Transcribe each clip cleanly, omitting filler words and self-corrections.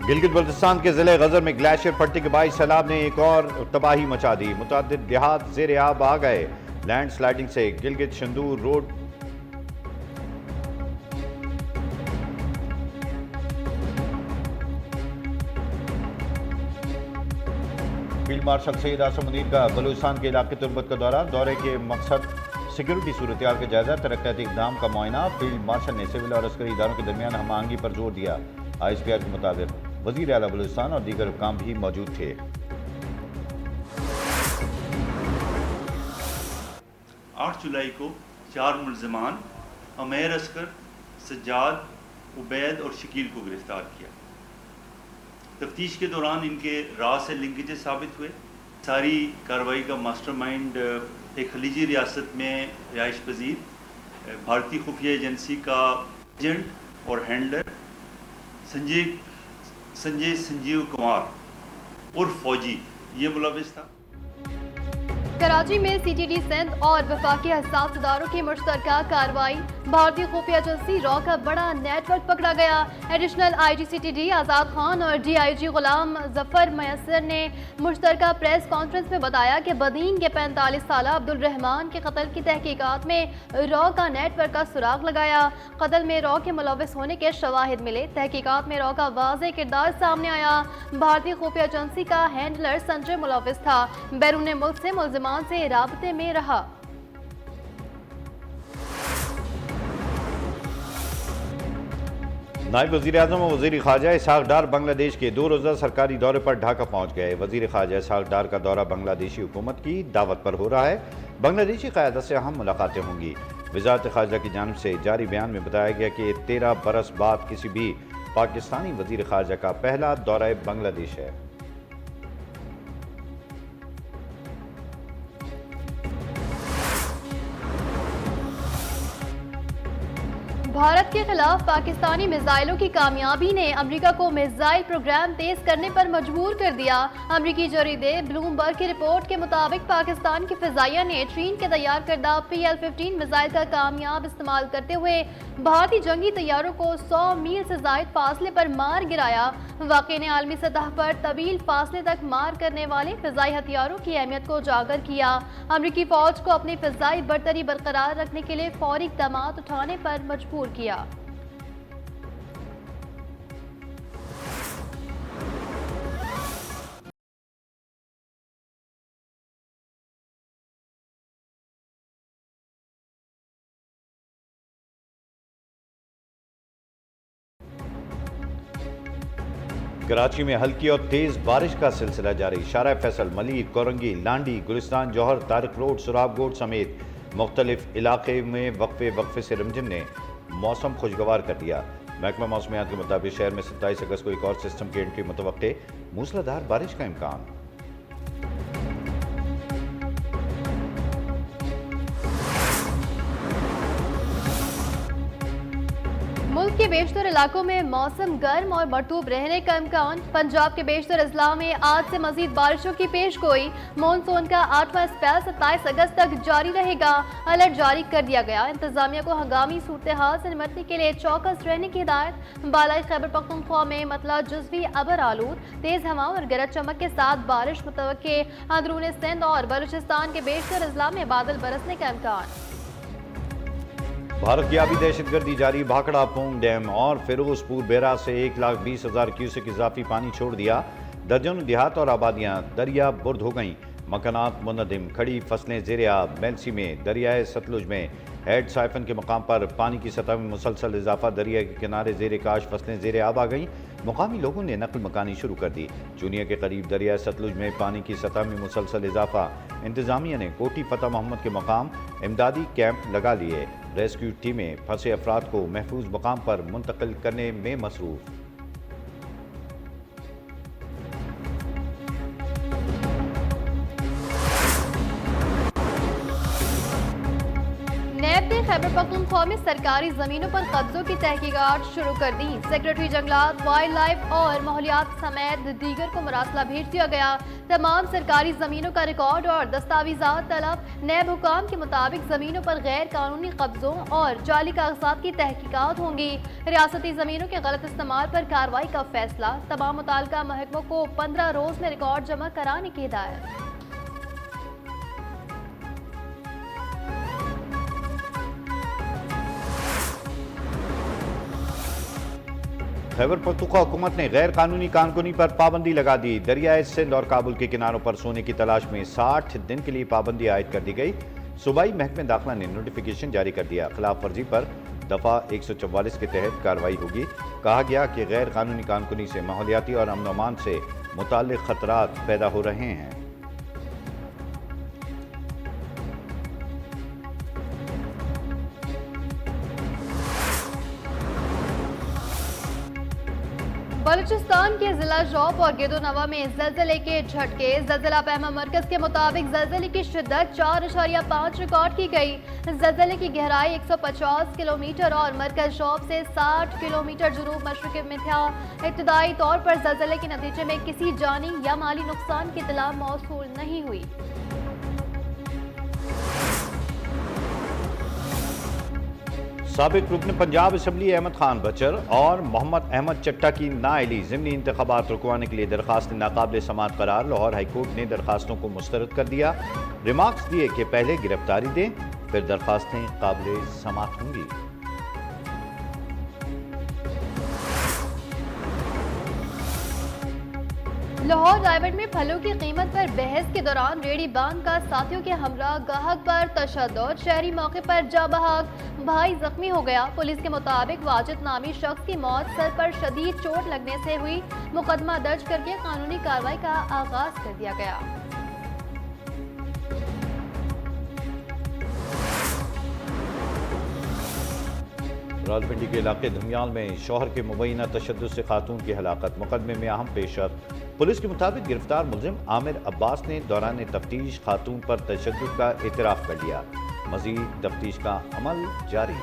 गिलगित बल्तिस्तान के जिले गजर में ग्लेशियर फटने के बाईस सैलाब ने एक और तबाही मचा दी। मुतअद्दिद देहात ज़ेर आब आ गए। लैंड स्लाइडिंग से Gilgit Shandur road field marshal Syed Asim Munir का बलूचिस्तान के इलाके तुर्बत का दौरे के मकसद सिक्योरिटी सूरत हाल का जायजा, तरक्याती इक़दाम का मुआयना। फील्ड मार्शल ने सिविल और अस्करी इदारों के दरमियान हम आहंगी पर जोर दिया। ISPR के मुताबिक वज़ीर आला बलूचिस्तान और दीगर हुक्काम भी मौजूद थे। 8 जुलाई को 4 मुल्ज़िमान अमेर अस्कर, सज्जाद, उबैद और शकील को गिरफ्तार किया। तफ्तीश के दौरान इनके राज से लिंकेजेस साबित हुए। सारी कार्रवाई का मास्टरमाइंड एक खलीजी रियासत में रिहाइश पजीर भारतीय खुफिया एजेंसी का एजेंट और हैंडलर संजीव कुमार उर्फ फौजी ये मुलविस था। कराची में CTD सिंध और वफाकी हसास इदारों की मुश्तरका कार्रवाई। भारतीय खुफिया एजेंसी रॉ का बड़ा नेटवर्क पकड़ा गया। एडिशनल IG CTD आज़ाद खान और DIG गुलाम जफर मैसर ने मुश्तरका प्रेस कॉन्फ्रेंस में बताया कि बदीन के 45 साला अब्दुल रहमान के कत्ल की तहकीकात में रॉ का नेटवर्क का सुराग लगाया। कत्ल में रॉ के मुलविस होने के शवाहिद मिले। तहकीकात में रॉ का वाज़ेह किरदार सामने आया। भारतीय खुफिया एजेंसी का हैंडलर संजय मुलविस था। बैरून मुल्क से मुल्ज़िमान से राबते में रहा। नायब वज़ीर आज़म और वज़ीर ख़ारजा इसहाक़ डार बांग्लादेश के 2 रोज़ा सरकारी दौरे पर ढाका पहुँच गए। वज़ीर ख़ारजा इसहाक़ डार का दौरा बांग्लादेशी हुकूमत की दावत पर हो रहा है। बांग्लादेशी क़यादत से अहम मुलाकातें होंगी। वज़ारत ख़ारजा की जानिब से जारी बयान में बताया गया कि 13 बरस बाद किसी भी पाकिस्तानी वज़ीर ख़ारजा का पहला दौरा बांग्लादेश है। भारत के खिलाफ पाकिस्तानी मिसाइलों की कामयाबी ने अमेरिका को मिसाइल प्रोग्राम तेज करने पर मजबूर कर दिया। अमेरिकी जरीदे ब्लूमबर्ग की रिपोर्ट के मुताबिक पाकिस्तान की फिजाइया ने चीन के तैयार करदा PL-15 मिसाइल का कामयाब इस्तेमाल करते हुए भारतीय जंगी तैयारों को 100 मील से जायद फासले पर मार गिराया। वाक़े ने आलमी सतह पर तवील फासले तक मार करने वाले फिजाई हथियारों की अहमियत को उजागर किया। अमेरिकी फौज को अपनी फिजाई बरतरी बरकरार रखने के लिए फौरी इक़दाम उठाने पर मजबूर किया। कराची में हल्की और तेज बारिश का सिलसिला जारी। शारा फैसल, मलिक, कोरंगी, लांडी, गुलिस्तान जौहर, तारिक रोड, सुराबगोट समेत मुख्तलिफ इलाके में वक्फे से रिमझिम ने मौसम खुशगवार कर दिया। महकमा मौसमियात के मुताबिक शहर में 27 अगस्त को एक और सिस्टम की एंट्री मुतवक्के। मूसलाधार बारिश का इम्कान। मुल्क के बेशतर इलाकों में मौसम गर्म और मरतूब रहने का इम्कान। पंजाब के बेशतर अजला में आज से मजीद बारिशों की पेश गोई। मानसून का 8वां स्पेल 27 अगस्त तक जारी रहेगा। अलर्ट जारी कर दिया गया। इंतजामिया को हंगामी सूरत हाल से निपटने के लिए चौकस रहने की हिदायत। बालाई खैबर पख्तूनख्वा में मतला जुज़वी अबर आलूद, तेज हवा और गरज चमक के साथ बारिश मुतवक्के। अंदरून सिंध और बलूचिस्तान के बेशतर अजला में बादल बरसने का इम्कान। भारत की आबी दहशतगर्दी जारी। भाखड़ा पोंग डैम और फिरोजपुर बेरा से 1,20,000 क्यूसेक इजाफी पानी छोड़ दिया। दर्जनों देहात और आबादियां दरिया बुर्द हो गईं। मकानात मुनदिम, खड़ी फसलें ज़ेर आब। मेलसी में दरियाए सतलुज में हेड साइफन के मकाम पर पानी की सतह में मुसलसल इजाफा। दरिया के किनारे ज़ेर काश फसलें ज़ेर आब आ गईं। मुकामी लोगों ने नकल मकानी शुरू कर दी। चूनिया के करीब दरियाए सतलुज में पानी की सतह में मुसलसल इजाफा। इंतजामिया ने कोटी फतेह मोहम्मद के मकाम इमदादी कैंप लगा लिए। रेस्क्यू टीमें फंसे अफराद को महफूज मकाम पर मुंतकिल करने में मसरूफ। नैब ने खैबर पख्तूनख्वा पख्तूनख्वा में सरकारी जमीनों पर कब्जों की तहकीकात शुरू कर दी। सेक्रेटरी जंगलात, वाइल्ड लाइफ और माहौलियात समेत दीगर को मरासला भेज दिया गया। तमाम सरकारी जमीनों का रिकॉर्ड और दस्तावेजात तलब। नैब हुकाम के मुताबिक जमीनों पर गैर कानूनी कब्जों और जाली कागजात की तहकीकात होंगी। रियासती जमीनों के गलत इस्तेमाल पर कार्रवाई का फैसला। तमाम मुताल्लिका महकमों को 15 रोज में रिकॉर्ड जमा कराने की हिदायत। खैबर पख्तूनख्वा हुकूमत ने गैर कानूनी कानकुनी पर पाबंदी लगा दी। दरियाए सिंध और काबुल के किनारों पर सोने की तलाश में 60 दिन के लिए पाबंदी आयद कर दी गई। सूबाई महकमे दाखिला ने नोटिफिकेशन जारी कर दिया। खिलाफ वर्जी पर दफा 144 के तहत कार्रवाई होगी। कहा गया कि गैर कानूनी कानकुनी से माहौलियाती और अमन अमान से मुताल्लिक खतरात पैदा हो रहे हैं। बलूचिस्तान के जिला जौब और गेदोनवा में जलजले के झटके। जलजला पैमा मरकज के मुताबिक जलजले की शिद्दत 4.5 रिकॉर्ड की गई। जलजले की गहराई 150 किलोमीटर और मरकज जौब से 60 किलोमीटर जुनूब मशरक़ में था। इब्तदाई तौर पर जलजले के नतीजे में किसी जानी या माली नुकसान की इत्तला मौसूल नहीं हुई। साबिक रुकन पंजाब असम्बली अहमद खान बचर और मोहम्मद अहमद चट्टा की नाअहली ज़िमनी इंतखाबात रुकवाने के लिए दरखास्त नाकाबिल समाअत करार। लाहौर हाईकोर्ट ने दरखास्तों को मुस्तरद कर दिया। रिमार्क्स दिए कि पहले गिरफ्तारी दें, फिर दरखास्तें काबिल समाअत होंगी। लाहौर रायवट में फलों की कीमत पर बहस के दौरान रेडी बांध का साथियों के हमरा गाहक पर तशद्दुद। शहरी मौके पर जा बहक, भाई जख्मी हो गया। पुलिस के मुताबिक वाजिद नामी शख्स की मौत सर पर शदीद चोट लगने से हुई। मुकदमा दर्ज करके कानूनी कार्रवाई का आगाज कर दिया गया। रावलपिंडी के इलाके धुमियाल में शौहर के मुबैना तशद्दुद से खातून की हलाकत। मुकदमे में अहम पेशरफ्त। पुलिस के मुताबिक गिरफ्तार मुलजिम आमिर अब्बास ने दौरान तफ्तीश खातून पर तशद्दुद का एतराफ़ कर लिया। मज़ीद तफ्तीश का अमल जारी।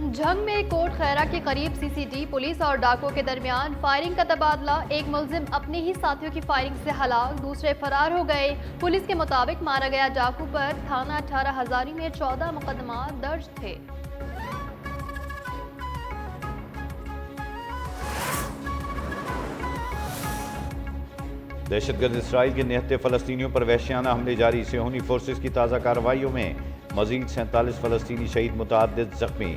झंग में कोट खैरा के करीब सीसीडी पुलिस और डाकुओं के दरमियान फायरिंग का तबादला। एक मुलजिम अपने ही साथियों की फायरिंग से हलाक, दूसरे फरार हो गए। पुलिस के मुताबिक मारा गया डाकू पर थाना 18 हजारी में 14 मुकदमा दर्ज थे। दहशतगर्द इसराइल के निहत्ते फ़लस्तीनियों पर वहशियाना हमले जारी। सेहूनी फोर्सेस की ताज़ा कार्रवाइयों में मजीद 47 फ़लस्तीनी शहीद, मुतअद्दिद ज़ख्मी।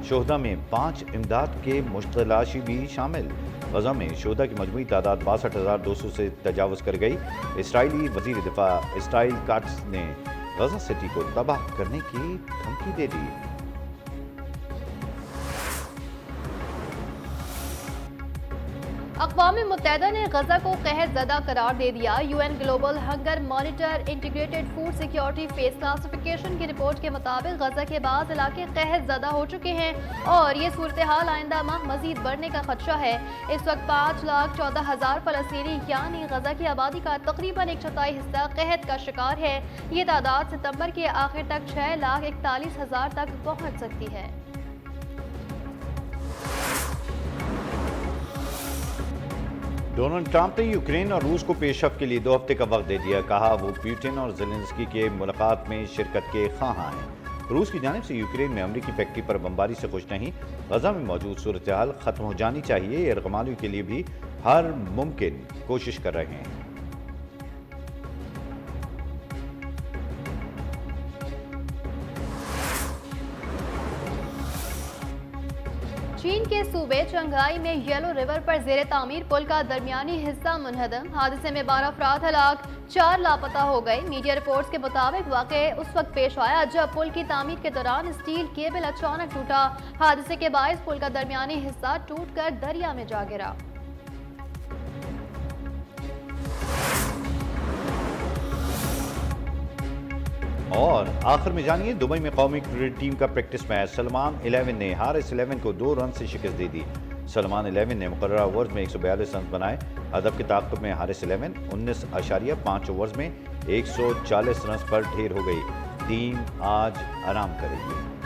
शोहदा में 5 इमदाद के मुश्तलाशी भी शामिल। गज़ा में शोहदा की मजमूई तादाद 62,200 से तजावज़ कर गई। इसराइली वज़ीर दिफा इस्राइल काट्स ने गज़ा सिटी को तबाह करने की धमकी दे दी। अक़वाम मुत्तहिदा ने गजा को कहर ज़दा करार दे दिया। UN global hunger monitor integrated food security face classification की रिपोर्ट के मुताबिक गजा के बाद इलाके कहर ज़दा हो चुके हैं और ये सूरत हाल आइंदा माह मजीद बढ़ने का खदशा है। इस वक्त 5,14,000 फ़लस्तीनी यानी गजा की आबादी का तकरीबन 1/4 हिस्सा कहर का शिकार है। ये तादाद सितंबर के आखिर तक 6,41,000 तक पहुँच सकती है। डोनाल्ड ट्रंप ने यूक्रेन और रूस को पेशरफ्त के लिए 2 हफ्ते का वक्त दे दिया। कहा वो पुतिन और ज़ेलेंस्की के मुलाकात में शिरकत के ख्वाहां हैं। रूस की जानिब से यूक्रेन में अमरीकी फैक्ट्री पर बमबारी से खुश नहीं। गजा में मौजूद सूरत हाल ख़त्म हो जानी चाहिए। यरगमाली के लिए भी हर मुमकिन कोशिश कर रहे हैं। चीन के सूबे चंगाई में येलो रिवर पर जेर तामीर पुल का दरमियानी हिस्सा मुनहदम। हादसे में 12 अफराद हलाक, 4 लापता हो गए। मीडिया रिपोर्ट्स के मुताबिक वाक़या उस वक्त पेश आया जब पुल की तामीर के दौरान स्टील केबल अचानक टूटा। हादसे के बायस पुल का दरमियानी हिस्सा टूटकर दरिया में जा गिरा। और आखिर में जानिए दुबई में कौमी क्रिकेट टीम का प्रैक्टिस मैच। सलमान 11 ने हारिस 11 को 2 रन से शिकस्त दे दी। सलमान 11 ने मुकर्रर ओवर्स में 142 रन बनाए। हदफ के ताक़ुब में हारिस 11 19.5 ओवर्स में 140 रन पर ढेर हो गई। टीम आज आराम करेगी।